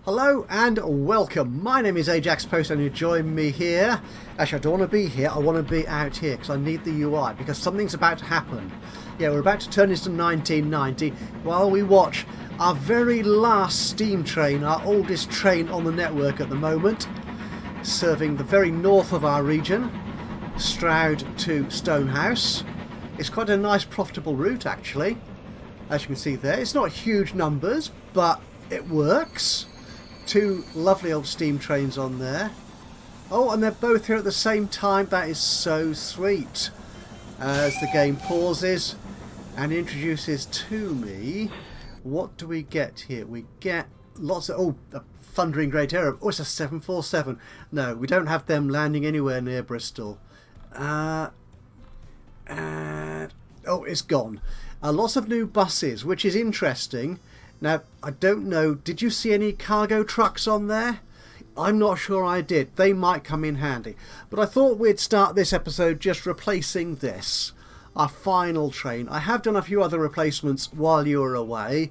Hello and welcome. My name is Ajaxpost and you join me here. Actually, I don't want to be here. I want to be out here because I need the UI because something's about to happen. Yeah, we're about to turn this to 1990 while we watch our very last steam train, our oldest train on the network at the moment, serving the very north of our region, Stroud to Stonehouse. It's quite a nice profitable route actually. As you can see there, it's not huge numbers, but it works. Two lovely old steam trains on there. Oh, and they're both here at the same time. That is so sweet. As the game pauses and introduces to me, what do we get here? We get lots of... Oh, a thundering great Arab. Oh, it's a 747. No, we don't have them landing anywhere near Bristol. Oh, it's gone. Lots of new buses, which is interesting. Now, I don't know, did you see any cargo trucks on there? I'm not sure I did. They might come in handy. But I thought we'd start this episode just replacing this, our final train. I have done a few other replacements while you were away,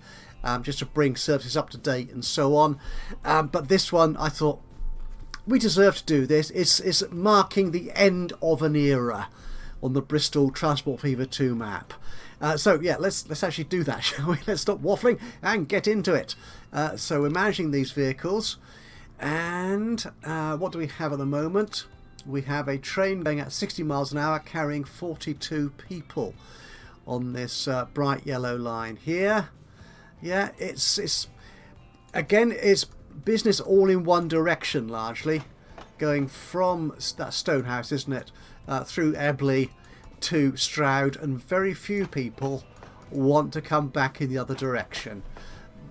just to bring services up to date and so on. But this one, I thought, we deserve to do this. It's marking the end of an era on the Bristol Transport Fever 2 map. So yeah, let's actually do that, shall we? Let's stop waffling and get into it. So we're managing these vehicles, and what do we have at the moment? We have a train going at 60 miles an hour carrying 42 people on this bright yellow line here. Yeah, it's again, it's business all in one direction largely, going from that Stonehouse, isn't it, through Ebley to Stroud, and very few people want to come back in the other direction.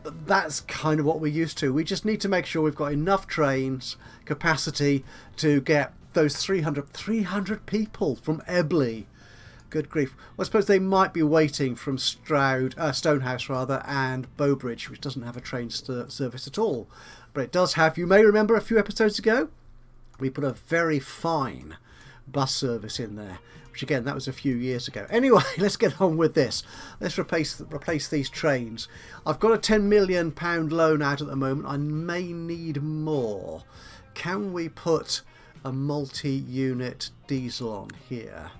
But that's kind of what we're used to. We just need to make sure we've got enough trains capacity to get those 300 people from Ebley. Good grief. Well, I suppose they might be waiting from Stonehouse rather, and Bowbridge, which doesn't have a train service at all. But it does have, you may remember a few episodes ago, we put a very fine bus service in there, which again, that was a few years ago. Anyway, let's get on with this. Let's replace these trains. I've got a £10 million loan out at the moment. I may need more. Can we put a multi-unit diesel on here?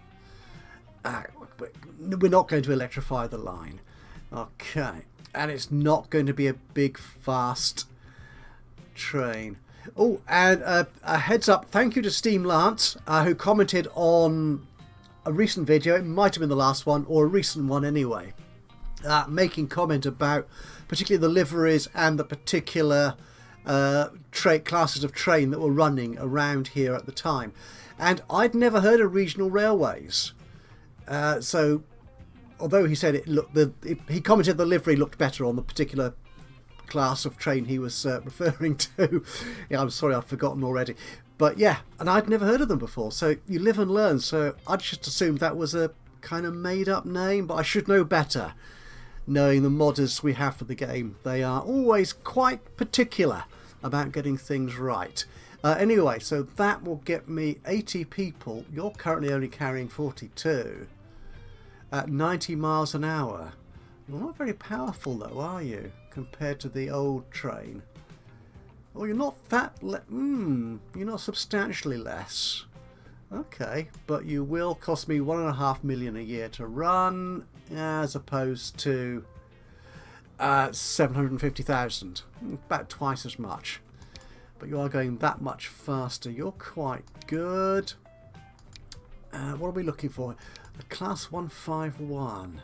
We're not going to electrify the line. Okay. And it's not going to be a big, fast train. Oh, and a heads up, thank you to Steam Lance, who commented on a recent video. It might have been the last one, or a recent one anyway, making comment about particularly the liveries and the particular classes of train that were running around here at the time. And I'd never heard of regional railways. So, although he said he commented the livery looked better on the particular class of train he was referring to. Yeah, I'm sorry, I've forgotten already. But yeah, and I'd never heard of them before. So you live and learn. So I'd just assumed that was a kind of made up name, but I should know better. Knowing the modders we have for the game, they are always quite particular about getting things right. Anyway, so that will get me 80 people. You're currently only carrying 42 at 90 miles an hour. You're not very powerful though, are you, compared to the old train? Oh, you're not you're not substantially less. Okay, but you will cost me £1.5 million a year to run, as opposed to 750,000, about twice as much. But you are going that much faster. You're quite good. What are we looking for? A class 151.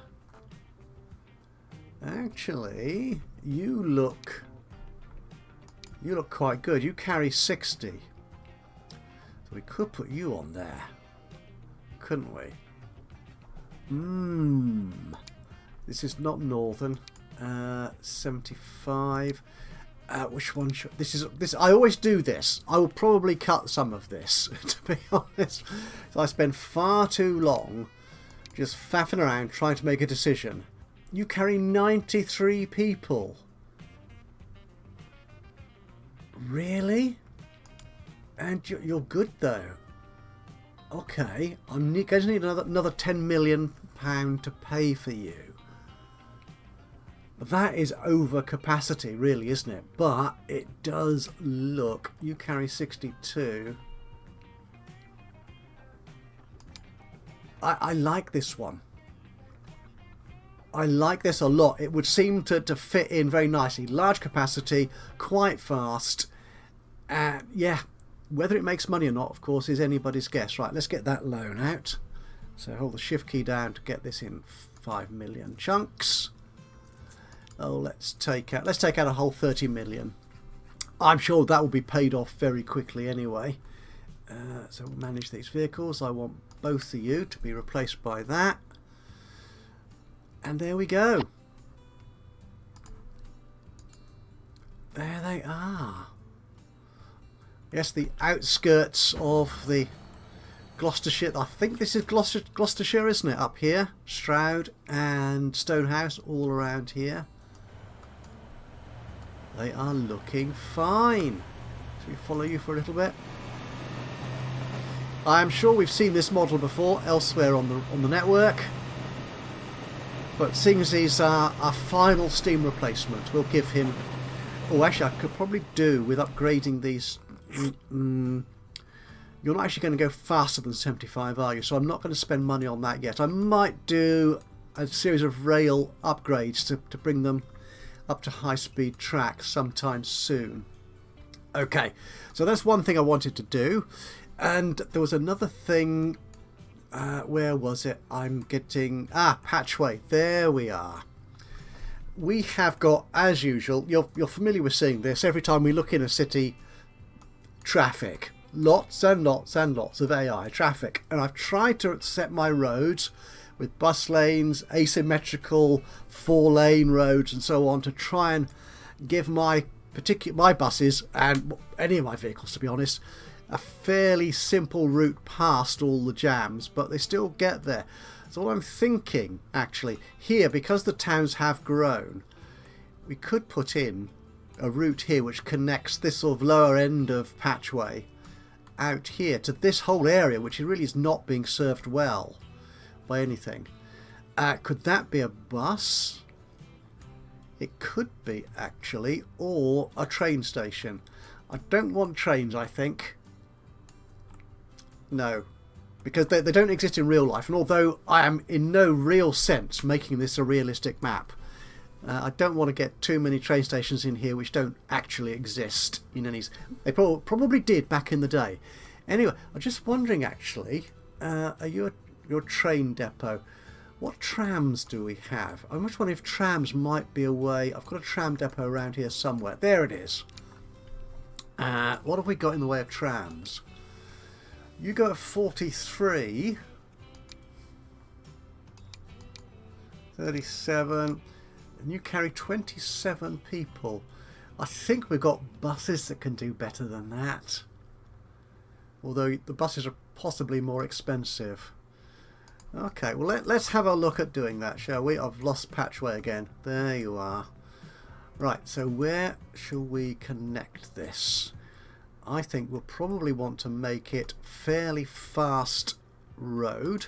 Actually, you look quite good. You carry 60. So we could put you on there, couldn't we? This is not Northern. 75. Which one should this? I always do this. I will probably cut some of this, to be honest. So I spend far too long just faffing around trying to make a decision. You carry 93 people. Really? And you're good though. Okay, I'm going to need another £10 million to pay for you. That is over capacity, really, isn't it? But it does look... You carry 62. I like this one. I like this a lot. It would seem to fit in very nicely. Large capacity, quite fast. Yeah, whether it makes money or not, of course, is anybody's guess. Right, let's get that loan out. So hold the shift key down to get this in 5 million chunks. Oh, let's take out a whole 30 million. I'm sure that will be paid off very quickly anyway. So we'll manage these vehicles. I want both of you to be replaced by that. And there we go. There they are. Yes, the outskirts of the Gloucestershire. I think this is Gloucestershire, isn't it? Up here. Stroud and Stonehouse all around here. They are looking fine. Shall we follow you for a little bit? I'm sure we've seen this model before elsewhere on the network. But seeing as he's our final steam replacement, we'll give him... Oh, actually, I could probably do with upgrading these... You're not actually going to go faster than 75, are you? So I'm not going to spend money on that yet. I might do a series of rail upgrades to bring them up to high-speed tracks sometime soon. Okay, so that's one thing I wanted to do. And there was another thing... where was it? I'm getting... Patchway. There we are. We have got, as usual, you're familiar with seeing this, every time we look in a city, traffic. Lots and lots and lots of AI traffic. And I've tried to set my roads with bus lanes, asymmetrical 4-lane roads and so on to try and give my buses, and any of my vehicles to be honest, a fairly simple route past all the jams, but they still get there. So what I'm thinking, actually, here, because the towns have grown, we could put in a route here which connects this sort of lower end of Patchway out here to this whole area, which really is not being served well by anything. Could that be a bus? It could be, actually, or a train station. I don't want trains, I think. No, because they don't exist in real life, and although I am in no real sense making this a realistic map, I don't want to get too many train stations in here which don't actually exist in any... They probably did back in the day. Anyway, I'm just wondering actually, are you your train depot? What trams do we have? I'm just wondering if trams might be a way... I've got a tram depot around here somewhere. There it is. What have we got in the way of trams? You go at 43, 37, and you carry 27 people. I think we've got buses that can do better than that. Although the buses are possibly more expensive. Okay, well let's have a look at doing that, shall we? I've lost Patchway again. There you are. Right, so where shall we connect this? I think we'll probably want to make it fairly fast road.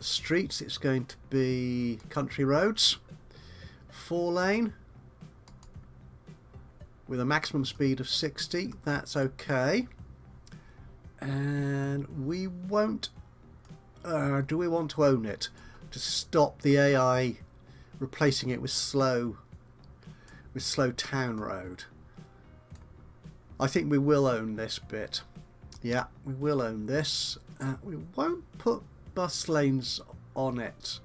Streets, it's going to be country roads. 4-lane with a maximum speed of 60. That's okay. And we won't... do we want to own it? To stop the AI replacing it with slow town road. I think we will own this bit. Yeah, we will own this. We won't put bus lanes on it,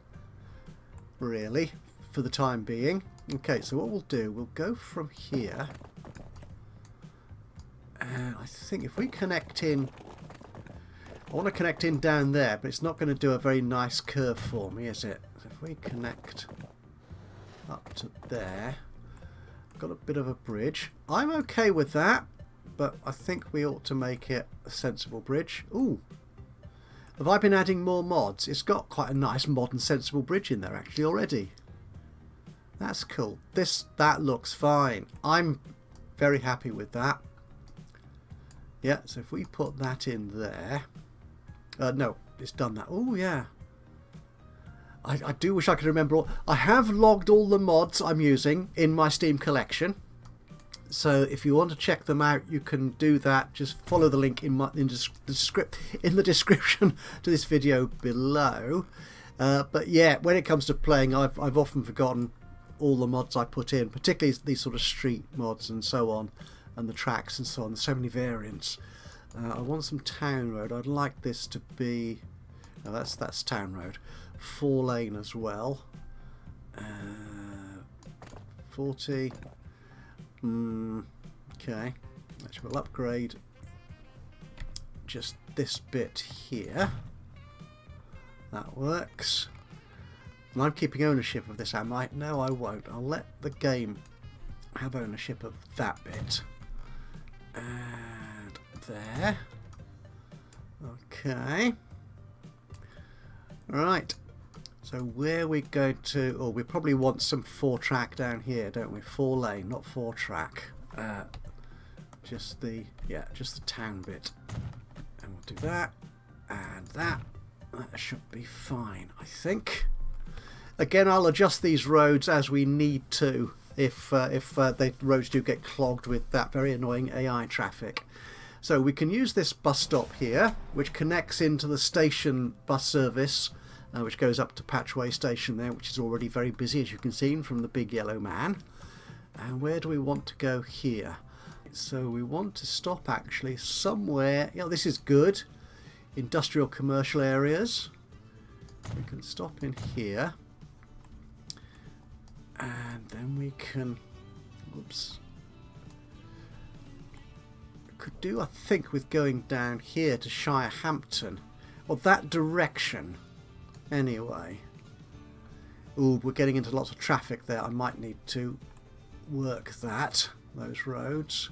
really, for the time being. Okay, so what we'll do, we'll go from here. I think if we connect in... I want to connect in down there, but it's not going to do a very nice curve for me, is it? So if we connect up to there, got a bit of a bridge. I'm okay with that. But I think we ought to make it a sensible bridge. Ooh. Have I been adding more mods? It's got quite a nice modern sensible bridge in there actually already. That's cool. That looks fine. I'm very happy with that. Yeah, so if we put that in there... no, it's done that. Oh, yeah. I do wish I could remember all. I have logged all the mods I'm using in my Steam collection. So if you want to check them out, you can do that. Just follow the link in the description to this video below. But yeah, when it comes to playing, I've often forgotten all the mods I put in, particularly these sort of street mods and so on, and the tracks and so on. There's so many variants. I want some town road. I'd like this to be... No, that's town road. 4-lane as well. 40. Okay. Actually, we'll upgrade just this bit here. That works. And I'm keeping ownership of this, am I? No, I won't. I'll let the game have ownership of that bit. And there. Okay. Right. So where are we going to... Oh, we probably want some 4-track down here, don't we? 4-lane, not 4-track. Just the town bit. And we'll do that. And that. That should be fine, I think. Again, I'll adjust these roads as we need to if the roads do get clogged with that very annoying AI traffic. So we can use this bus stop here, which connects into the station bus service, which goes up to Patchway Station there, which is already very busy, as you can see from the big yellow man. And where do we want to go here? So we want to stop actually somewhere. You know, this is good. Industrial commercial areas. We can stop in here. And then we can... Whoops. Could do, I think, with going down here to Shirehampton. Or that direction. Anyway. Ooh, we're getting into lots of traffic there. I might need to work that. Those roads.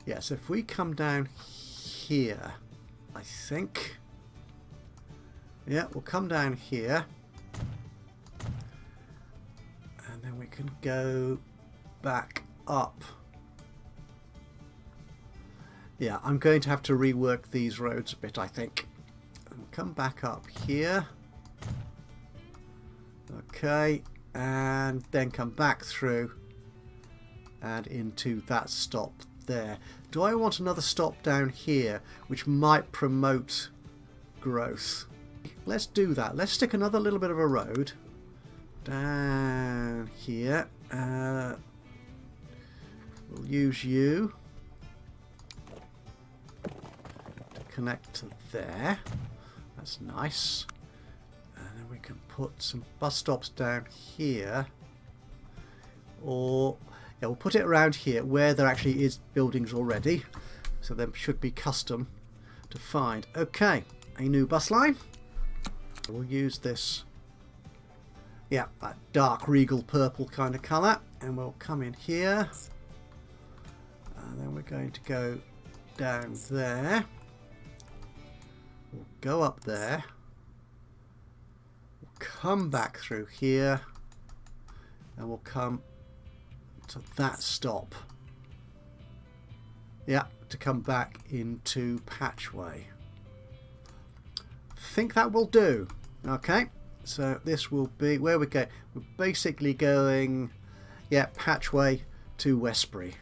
Yes, if we come down here, I think. Yeah, we'll come down here. And then we can go back up. Yeah, I'm going to have to rework these roads a bit, I think. And we'll come back up here. Okay, and then come back through and into that stop there. Do I want another stop down here which might promote growth? Let's do that. Let's stick another little bit of a road down here. We'll use you to connect to there. That's nice. And then we can put some bus stops down here. Or yeah, we'll put it around here where there actually is buildings already. So there should be custom to find. Okay, a new bus line. We'll use this, yeah, that dark regal purple kind of colour. And we'll come in here. And then we're going to go down there. We'll go up there. We'll come back through here. And we'll come to that stop. Yeah, to come back into Patchway. Think that will do. Okay, so this will be where we go. We're basically going, yeah, Patchway to Westbury.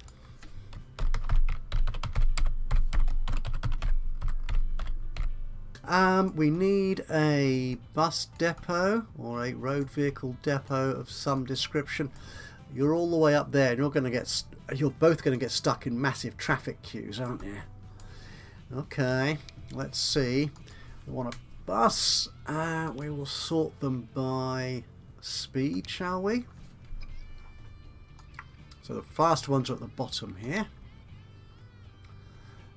We need a bus depot or a road vehicle depot of some description. You're all the way up there, and you're both going to get stuck in massive traffic queues, aren't you? Okay, let's see. We want a bus. We will sort them by speed, shall we? So the fast ones are at the bottom here.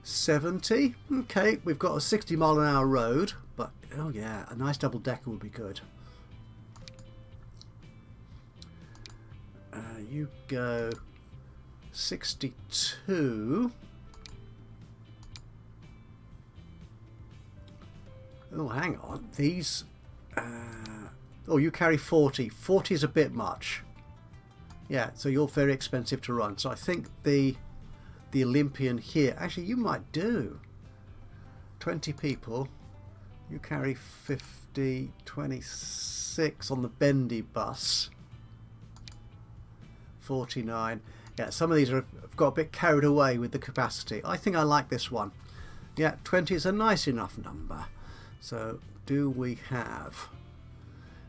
70. Okay, we've got a 60-mile-an-hour road, but oh yeah, a nice double decker would be good. You go 62. Oh, hang on. These. Oh, you carry 40. 40 is a bit much. Yeah, so you're very expensive to run. So I think the Olympian here. Actually, you might do 20 people. You carry 50, 26 on the bendy bus. 49. Yeah, some of these have got a bit carried away with the capacity. I think I like this one. Yeah, 20 is a nice enough number. So, do we have...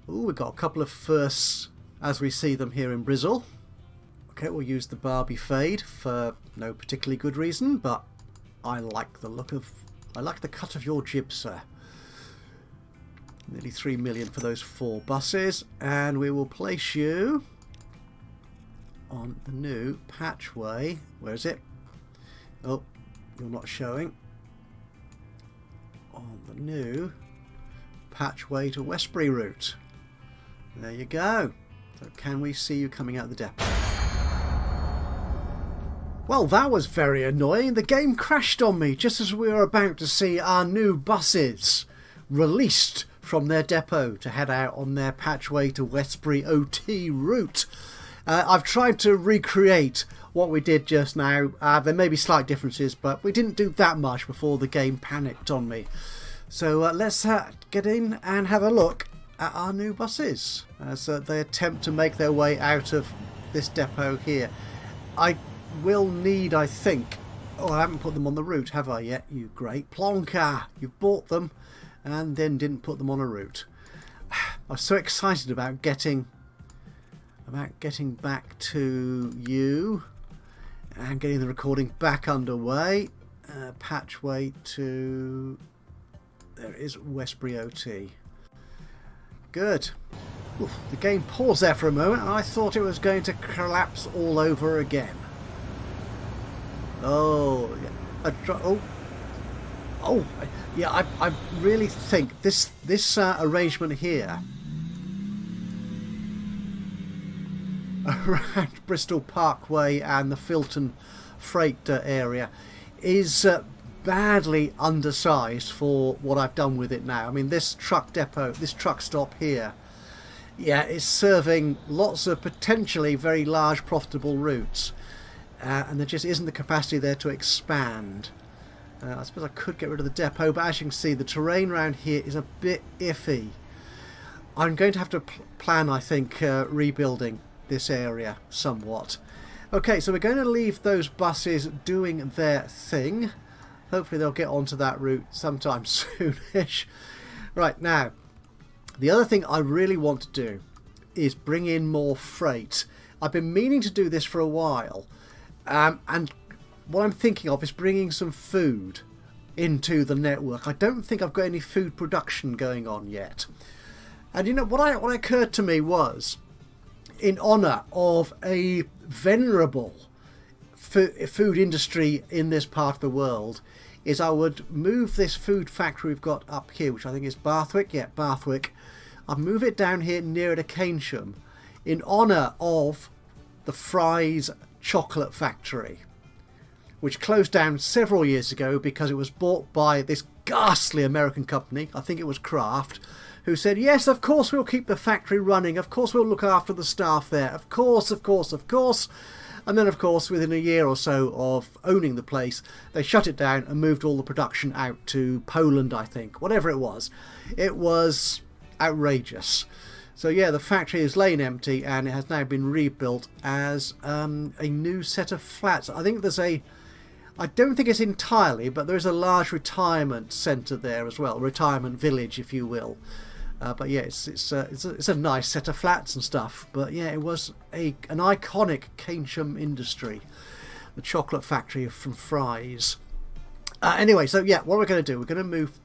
Oh, we've got a couple of firsts as we see them here in Bristol. Okay, we'll use the Barbie fade for no particularly good reason, but I like the look of... I like the cut of your jib, sir. Nearly 3 million for those 4 buses, and we will place you on the new patchway. Where is it? Oh, you're not showing. On the new patchway to Westbury route. There you go. So can we see you coming out the depot? Well, that was very annoying. The game crashed on me just as we were about to see our new buses released from their depot to head out on their patchway to Westbury OT route. I've tried to recreate what we did just now. There may be slight differences, but we didn't do that much before the game panicked on me. So let's get in and have a look at our new buses as they attempt to make their way out of this depot here. I will need, I think... Oh, I haven't put them on the route, have I yet? You great plonker! You've bought them and then didn't put them on a route. I was so excited about getting back to you and getting the recording back underway. Patchway to... There is Westbury OT. Good. Oof, the game paused there for a moment and I thought it was going to collapse all over again. Oh, yeah. Yeah, I really think this arrangement here around Bristol Parkway and the Filton freight area is badly undersized for what I've done with it now. I mean, this truck depot, this truck stop here, yeah, is serving lots of potentially very large profitable routes, and there just isn't the capacity there to expand. I suppose I could get rid of the depot, but as you can see, the terrain around here is a bit iffy. I'm going to have to plan, I think, rebuilding this area somewhat. Okay, so we're going to leave those buses doing their thing. Hopefully they'll get onto that route sometime soonish. Right, now, the other thing I really want to do is bring in more freight. I've been meaning to do this for a while, and what I'm thinking of is bringing some food into the network. I don't think I've got any food production going on yet. And you know, what occurred to me was, in honour of a venerable food industry in this part of the world, is I would move this food factory we've got up here, which I think is Bathwick. Yeah, Bathwick. I'd move it down here nearer to Keynsham in honour of the Fry's chocolate factory, which closed down several years ago because it was bought by this ghastly American company, I think it was Kraft, who said, yes, of course we'll keep the factory running, of course we'll look after the staff there, of course, of course, of course. And then, of course, within a year or so of owning the place, they shut it down and moved all the production out to Poland, I think. Whatever it was. It was outrageous. So, yeah, the factory is laying empty and it has now been rebuilt as a new set of flats. I think there's I don't think it's entirely, but there is a large retirement centre there as well. Retirement village, if you will. But yeah, it's a nice set of flats and stuff. But yeah, it was an iconic Keynsham industry, the chocolate factory from Fry's. Anyway, so yeah, what we're going to do, we're going to move.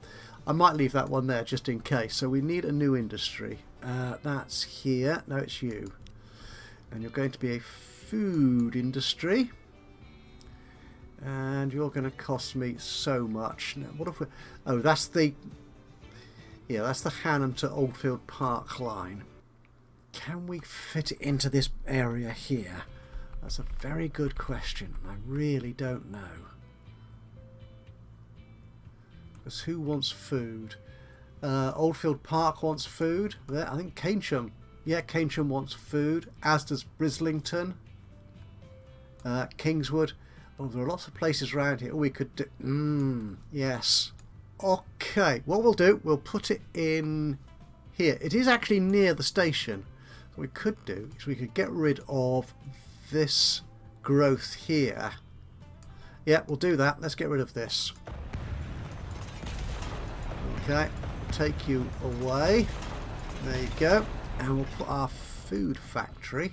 I might leave that one there just in case. So we need a new industry. That's here. No, it's you, and you're going to be a food industry. And you're going to cost me so much. Now, what if we? Oh, that's the. Yeah, that's the Hanham to Oldfield Park line. Can we fit it into this area here? That's a very good question. I really don't know. Because who wants food? Oldfield Park wants food. I think Keynsham. Yeah, Keynsham wants food. As does Brislington. Kingswood. Oh, there are lots of places around here we could do. Yes. Okay, what we'll do, we'll put it in here. It is actually near the station. What we could do is we could get rid of this growth here. Yeah, we'll do that. Let's get rid of this. Okay, take you away. There you go. And we'll put our food factory.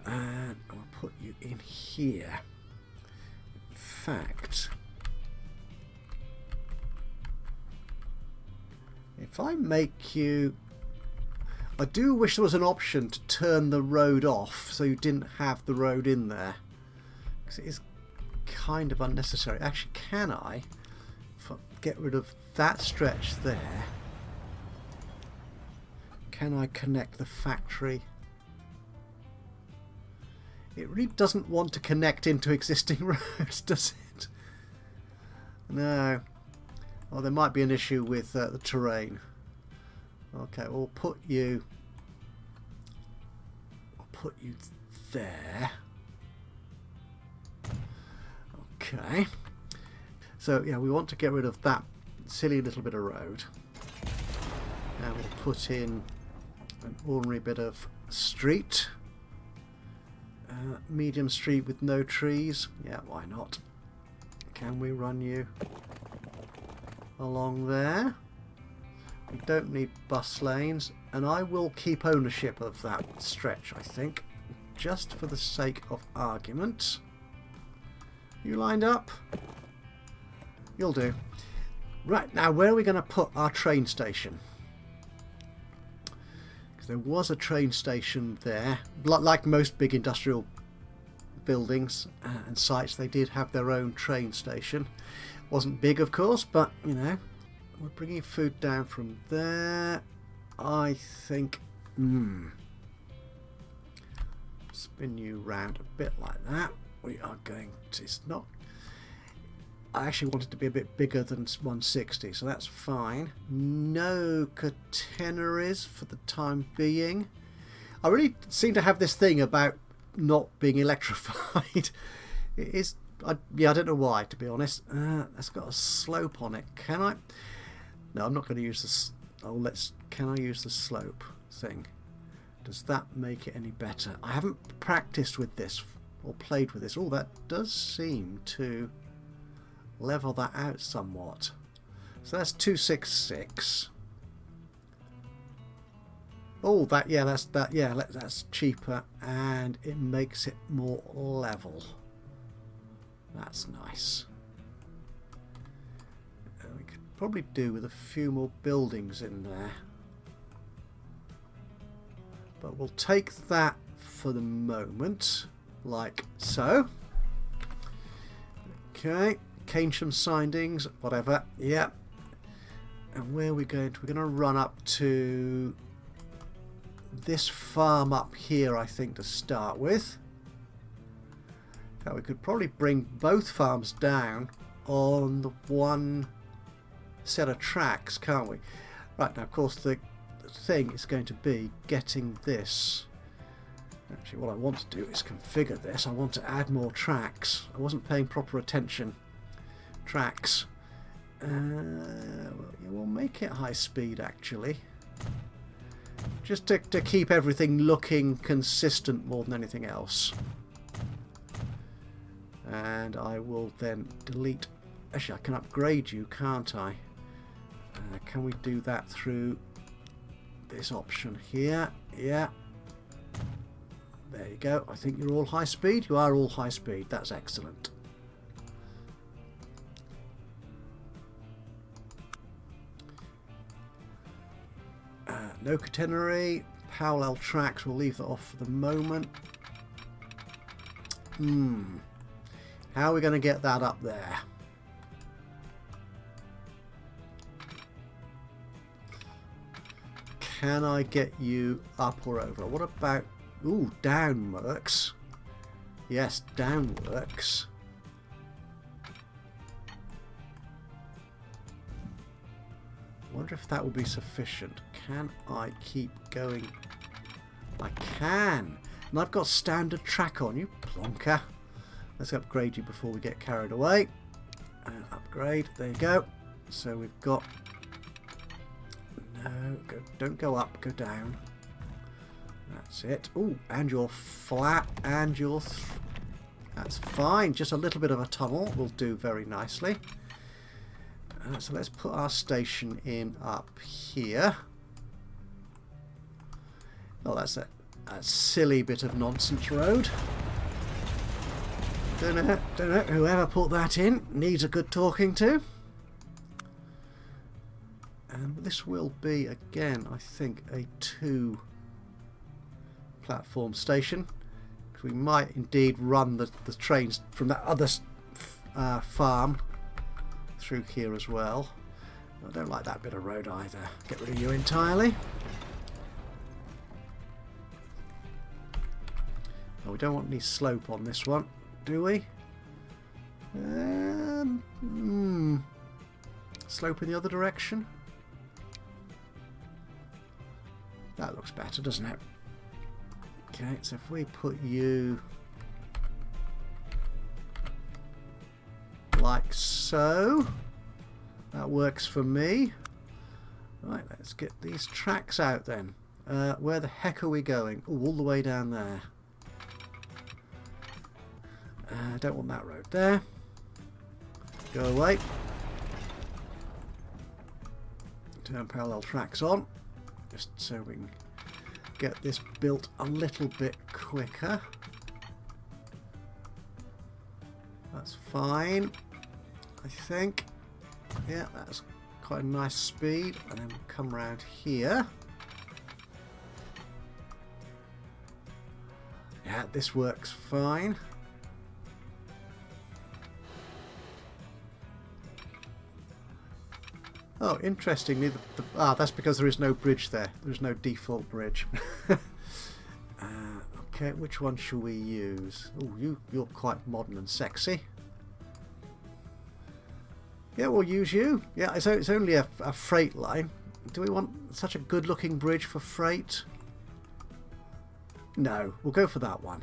And we'll put you in here. In fact, if I make you... I do wish there was an option to turn the road off so you didn't have the road in there. Because it is kind of unnecessary. Actually, can I get rid of that stretch there? Can I connect the factory? It really doesn't want to connect into existing roads, does it? No. Well, there might be an issue with the terrain. Okay, we'll put you there. Okay. So yeah, we want to get rid of that silly little bit of road. And we'll put in an ordinary bit of street. Medium street with no trees. Yeah, why not? Can we run you along there? We don't need bus lanes, and I will keep ownership of that stretch, I think, just for the sake of argument. You lined up? You'll do. Right, now where are we going to put our train station? Because there was a train station there. Like most big industrial buildings and sites, they did have their own train station. Wasn't big, of course, but, you know, we're bringing food down from there. I think, spin you round a bit like that. We are going to, it's not, I actually want it to be a bit bigger than 160, so that's fine. No catenaries for the time being. I really seem to have this thing about not being electrified. It is, yeah, I don't know why, to be honest. That's got a slope on it. Can I? No, I'm not going to use this. Oh, can I use the slope thing? Does that make it any better? I haven't practiced with this or played with this. Oh, that does seem to level that out somewhat. So that's 266. Oh, that, yeah, that's cheaper, and it makes it more level. That's nice. We could probably do with a few more buildings in there, but we'll take that for the moment, like so. Okay, Keynsham sidings, whatever. Yeah. And where are we going to? We're going to run up to this farm up here, I think, to start with. Now, we could probably bring both farms down on the one set of tracks, can't we? Right, now, of course, the thing is going to be getting this. Actually, what I want to do is configure this. I want to add more tracks. I wasn't paying proper attention. Tracks. We'll make it high speed, actually. Just to keep everything looking consistent more than anything else. And I will then delete. Actually, I can upgrade you, can't I? Can we do that through this option here? Yeah. There you go. I think you're all high speed. You are all high speed. That's excellent. No catenary. Parallel tracks. We'll leave that off for the moment. How are we going to get that up there? Can I get you up or over? What about... Ooh, down works. Yes, down works. I wonder if that will be sufficient. Can I keep going? I can. And I've got standard track on, you plonker. Let's upgrade you before we get carried away. Upgrade. There you go. So we've got... No, don't go up, go down. That's it. Oh, and you're flat, and you're... That's fine. Just a little bit of a tunnel will do very nicely. So let's put our station in up here. Oh, that's a silly bit of nonsense road. Don't know. Whoever put that in needs a good talking to. And this will be, again, I think, a 2-platform station. We might indeed run the trains from that other farm through here as well. I don't like that bit of road either. Get rid of you entirely. Oh, we don't want any slope on this one, do we? Slope in the other direction. That looks better, doesn't it? Okay, so if we put you like so, that works for me. Right, let's get these tracks out then. Where the heck are we going? Oh, all the way down there. I don't want that road there. Go away. Turn parallel tracks on, just so we can get this built a little bit quicker. That's fine, I think. Yeah, that's quite a nice speed. And then we'll come around here. Yeah, this works fine. Oh, interestingly, that's because there is no bridge there. There's no default bridge. Okay, which one shall we use? Oh, you're quite modern and sexy. Yeah, we'll use you. Yeah, it's only a freight line. Do we want such a good-looking bridge for freight? No, we'll go for that one.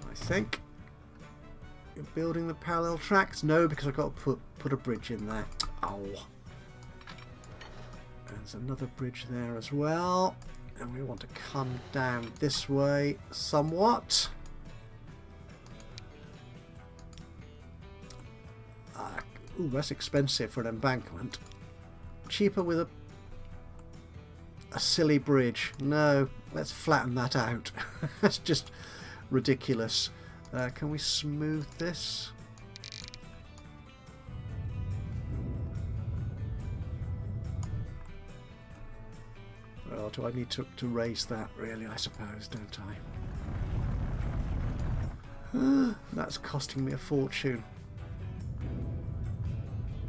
I think. You're building the parallel tracks? No, because I've got to put a bridge in there. Oh. There's another bridge there as well. And we want to come down this way somewhat. Ooh, that's expensive for an embankment. Cheaper with a silly bridge. No, let's flatten that out. That's just ridiculous. Can we smooth this? Well, do I need to raise that, really, I suppose, don't I? That's costing me a fortune.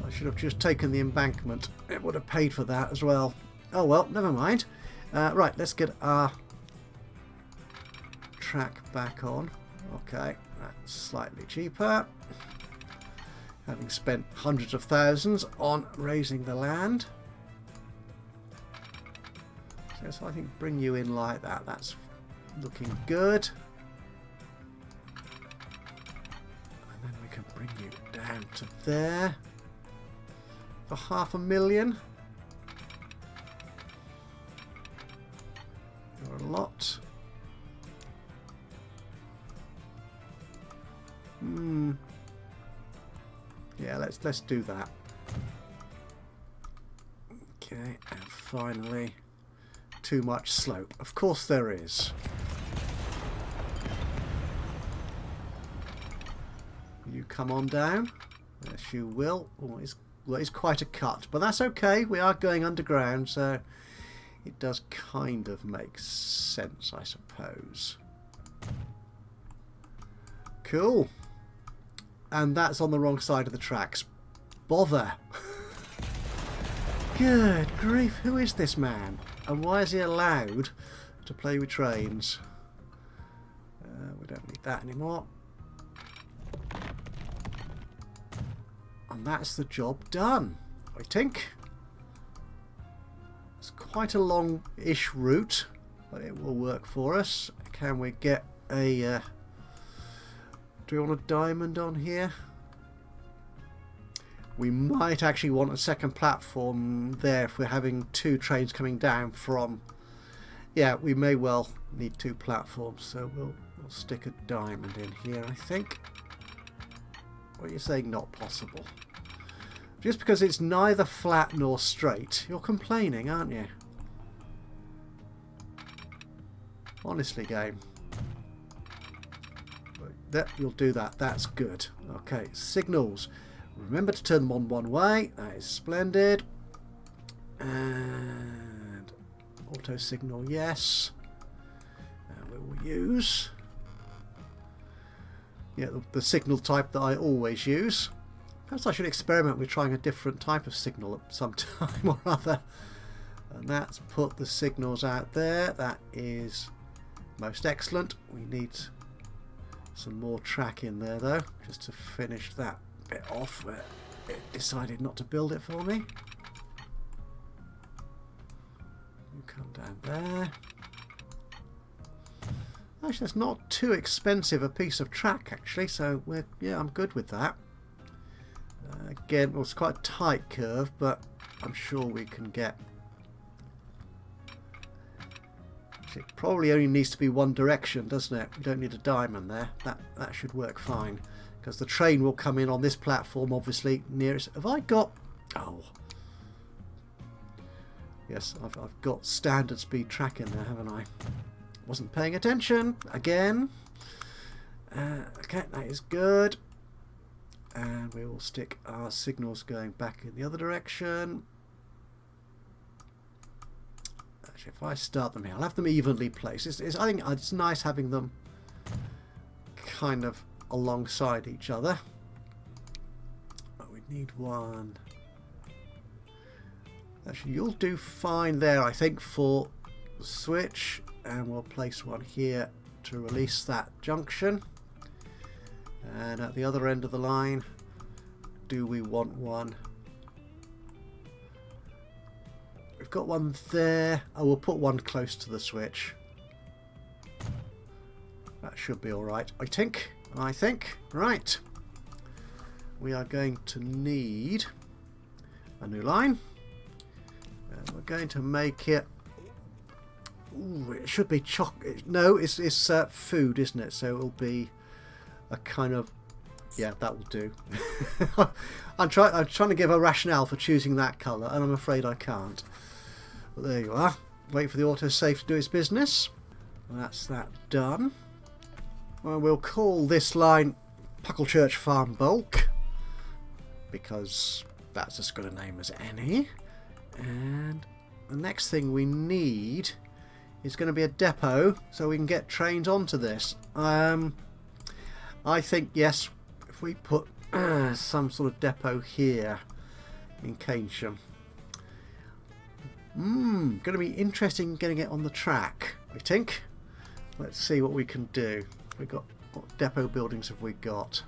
I should have just taken the embankment. It would have paid for that as well. Oh well, never mind. Right, let's get our track back on. Okay, that's slightly cheaper. Having spent hundreds of thousands on raising the land. So I think bring you in like that. That's looking good. And then we can bring you down to there for 500,000. Or a lot. Yeah, let's do that. Okay, and finally, too much slope. Of course there is. You come on down. Yes, you will. Oh, it's quite a cut, but that's okay. We are going underground, so it does kind of make sense, I suppose. Cool. And that's on the wrong side of the tracks. Bother. Good grief, who is this man? And why is he allowed to play with trains? We don't need that anymore. And that's the job done, I think. It's quite a long-ish route, but it will work for us. Can we get a... do we want a diamond on here? We might actually want a second platform there if we're having two trains coming down from... Yeah, we may well need two platforms, so we'll stick a diamond in here, I think. What are you saying not possible? Just because it's neither flat nor straight. You're complaining, aren't you? Honestly, game. You'll do that. That's good. Okay, signals. Remember to turn them on one way. That is splendid. And auto signal, yes. And we will use the signal type that I always use. Perhaps I should experiment with trying a different type of signal at some time or other. And that's put the signals out there. That is most excellent. We need some more track in there though, just to finish that bit off where it decided not to build it for me. You come down there. Actually, it's not too expensive a piece of track actually, so I'm good with that. Again, well, it's quite a tight curve, but I'm sure we can get... It probably only needs to be one direction, doesn't it? We don't need a diamond there. That should work fine, because the train will come in on this platform, obviously nearest. Have I got? Oh, yes, I've got standard speed track in there, haven't I? Wasn't paying attention again. Okay, that is good. And we will stick our signals going back in the other direction. Actually, if I start them here, I'll have them evenly placed. I think it's nice having them kind of alongside each other. But we need one. Actually, you'll do fine there, I think, for the switch. And we'll place one here to release that junction. And at the other end of the line, do we want one? We've got one there. I will put one close to the switch. That should be alright, I think. Right. We are going to need a new line. And we're going to make it... Ooh, it should be chocolate. No, it's food, isn't it? So it'll be a kind of... Yeah, that will do. I'm trying to give a rationale for choosing that colour, and I'm afraid I can't. But there you are. Wait for the autosave to do its business. That's that done. Well, we'll call this line Pucklechurch Farm Bulk, because that's as good a name as any. And the next thing we need is going to be a depot, so we can get trains onto this. I think, yes, if we put some sort of depot here in Keynsham. Going to be interesting getting it on the track, I think. Let's see what we can do. What depot buildings have we got?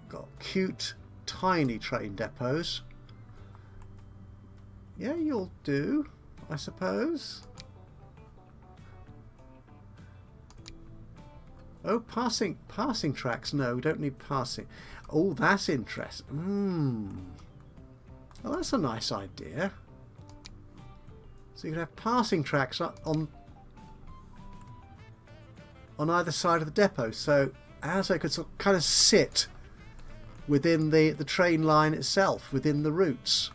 We've got cute, tiny train depots. Yeah, you'll do, I suppose. Oh, passing tracks. No, we don't need passing. Oh, that's interesting. Oh, that's a nice idea. So you can have passing tracks on either side of the depot. So as I could sort of kind of sit within the train line itself, within the routes.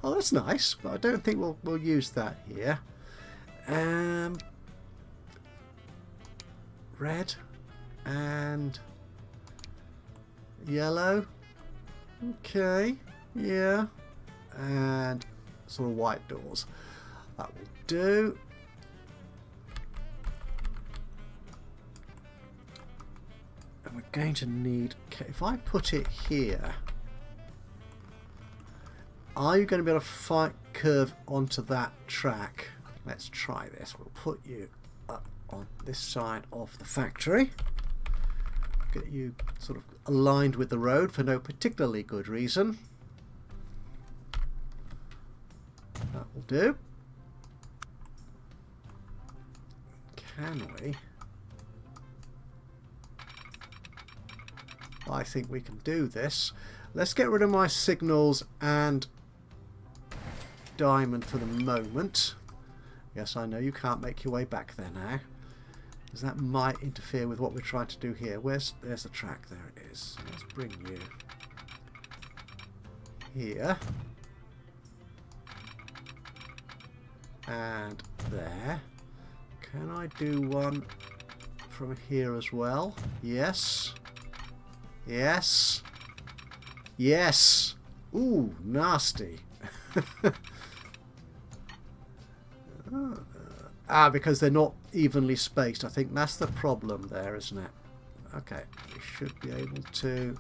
Oh, that's nice, but I don't think we'll use that here. Red and yellow. Okay, yeah. And sort of white doors. That will do. And we're going to need... If I put it here... Are you going to be able to curve onto that track? Let's try this. We'll put you up on this side of the factory. Get you sort of aligned with the road for no particularly good reason. That will do. Can we? I think we can do this. Let's get rid of my signals and diamond for the moment. Yes, I know you can't make your way back there now, because that might interfere with what we're trying to do here. There's the track. There it is. Let's bring you here and there. Can I do one from here as well? Yes. Yes. Yes. Ooh, nasty. Because they're not evenly spaced. I think that's the problem there, isn't it? Okay, we should be able to...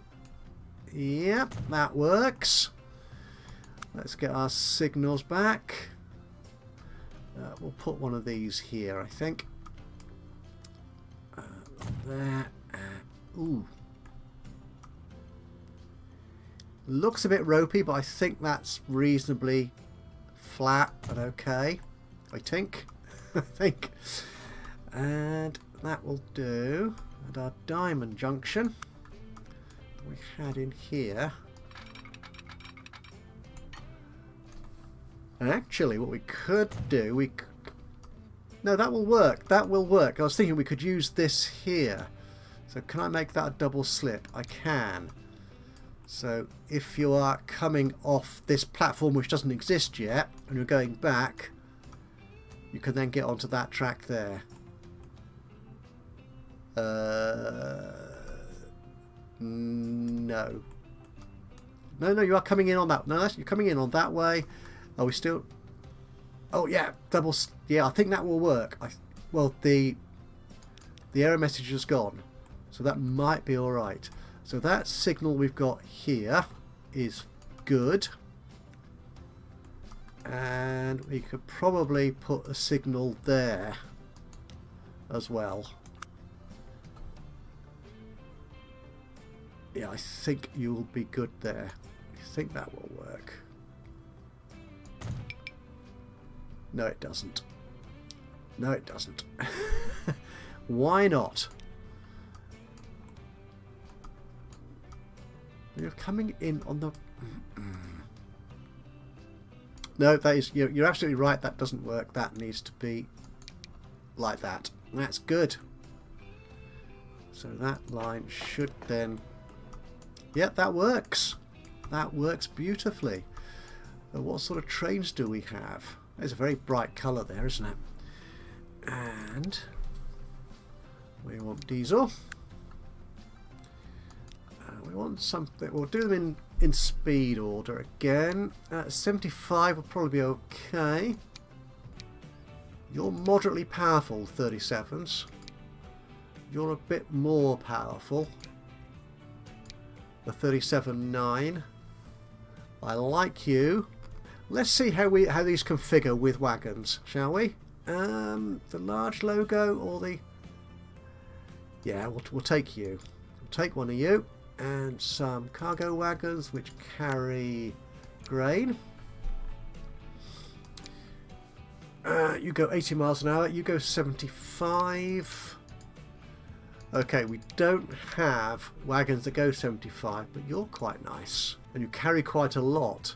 Yep, that works. Let's get our signals back. We'll put one of these here, I think. There. Ooh. Looks a bit ropey, but I think that's reasonably flat and okay. I think. I think. And that will do. And our diamond junction that we had in here. And actually what we could do, no, that will work. That will work. I was thinking we could use this here. So can I make that a double slip? I can. So if you are coming off this platform which doesn't exist yet and you're going back, you can then get onto that track there. No. No, you are coming in on that. No, you're coming in on that way. Are we still... Oh, yeah. Double... Yeah, I think that will work. Well, the error message is gone. So that might be alright. So that signal we've got here is good. And we could probably put a signal there as well. Yeah, I think you'll be good there. I think that will work. No, it doesn't. No, it doesn't. Why not? You're coming in on the... No, that is... You're absolutely right. That doesn't work. That needs to be like that. That's good. So that line should then... Yep, that works. That works beautifully. What sort of trains do we have? There's a very bright colour there, isn't it? And we want diesel. We want something. We'll do them in speed order again. 75 will probably be okay. You're moderately powerful, 37s. You're a bit more powerful. The 37.9. I like you. Let's see how these configure with wagons, shall we? The large logo or the... Yeah, we'll take you. We'll take one of you. And some cargo wagons which carry grain. You go 80 miles an hour. You go 75. Okay, we don't have wagons that go 75, but you're quite nice. And you carry quite a lot.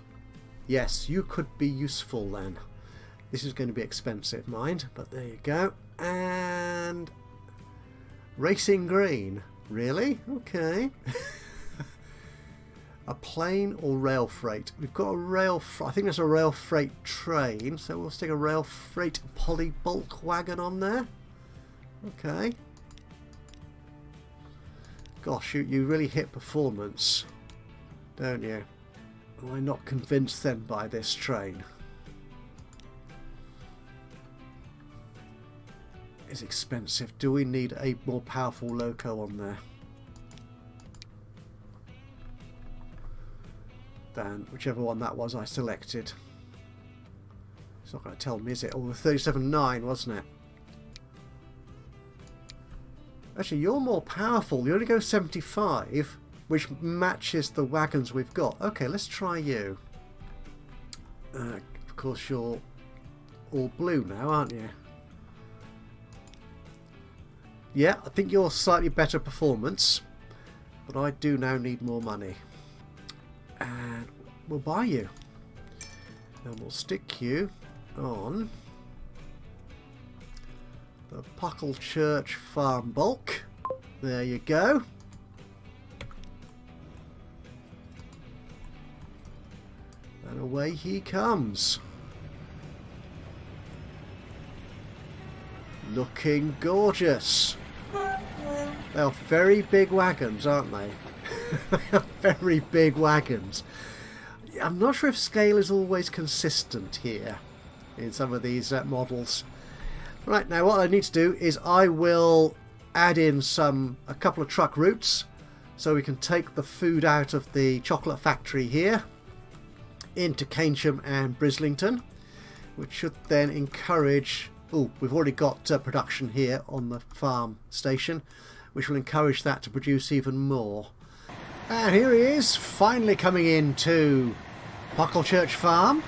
Yes, you could be useful then. This is going to be expensive, mind, but there you go. And racing green. Really? Okay. A plane or rail freight? We've got a rail... I think there's a rail freight train, so we'll stick a rail freight poly bulk wagon on there. Okay. Gosh, you really hit performance, don't you? Am I not convinced then by this train? It's expensive. Do we need a more powerful loco on there? Than whichever one that was I selected. It's not going to tell me, is it? Oh, the 37.9, wasn't it? Actually, you're more powerful. You only go 75, which matches the wagons we've got. Okay, let's try you. Of course, you're all blue now, aren't you? Yeah, I think you're slightly better performance. But I do now need more money. And we'll buy you. And we'll stick you on the Puckle Church Farm Bulk. There you go. And away he comes. Looking gorgeous. They are very big wagons, aren't they? They are very big wagons. I'm not sure if scale is always consistent here in some of these models. Right, now what I need to do is I will add in a couple of truck routes so we can take the food out of the chocolate factory here into Keynsham and Brislington, which should then encourage... Oh, we've already got production here on the farm station, which will encourage that to produce even more. And here he is, finally coming into Puckle Church Farm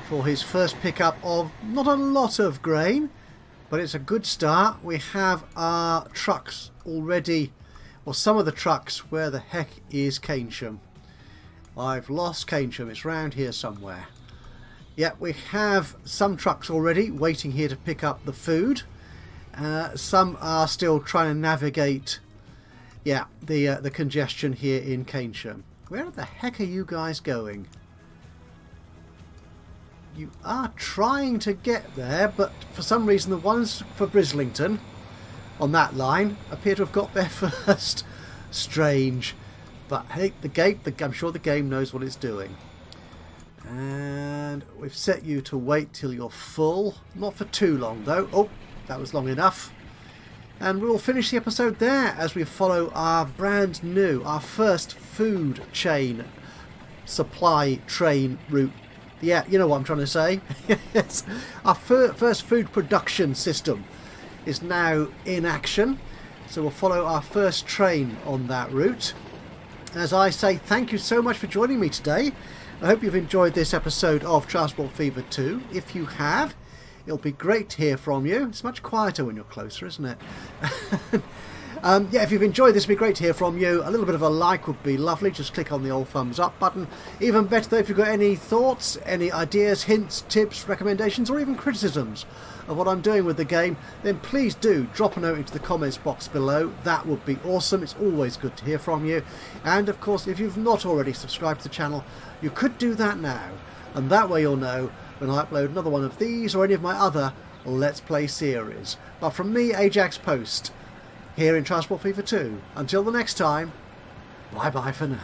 for his first pickup of not a lot of grain, but it's a good start. We have our trucks already, or some of the trucks. Where the heck is Keynsham? I've lost Keynsham. It's round here somewhere. Yeah, we have some trucks already waiting here to pick up the food. Some are still trying to navigate, yeah, the congestion here in Keynsham. Where the heck are you guys going? You are trying to get there, but for some reason the ones for Brislington on that line appear to have got there first. Strange. But hey, I'm sure the game knows what it's doing. And we've set you to wait till you're full. Not for too long though. Oh, that was long enough. And we'll finish the episode there as we follow our brand new, our first food chain supply train route. Yeah, you know what I'm trying to say. Yes. Our first food production system is now in action. So we'll follow our first train on that route. As I say, thank you so much for joining me today. I hope you've enjoyed this episode of Transport Fever 2. If you have, it'll be great to hear from you. It's much quieter when you're closer, isn't it? Yeah, if you've enjoyed this, it'd be great to hear from you. A little bit of a like would be lovely. Just click on the old thumbs up button. Even better though, if you've got any thoughts, any ideas, hints, tips, recommendations, or even criticisms of what I'm doing with the game, then please do drop a note into the comments box below. That would be awesome. It's always good to hear from you. And of course, if you've not already subscribed to the channel, you could do that now. And that way you'll know when I upload another one of these or any of my other Let's Play series. But from me, Ajaxpost, here in Transport Fever 2. Until the next time, bye-bye for now.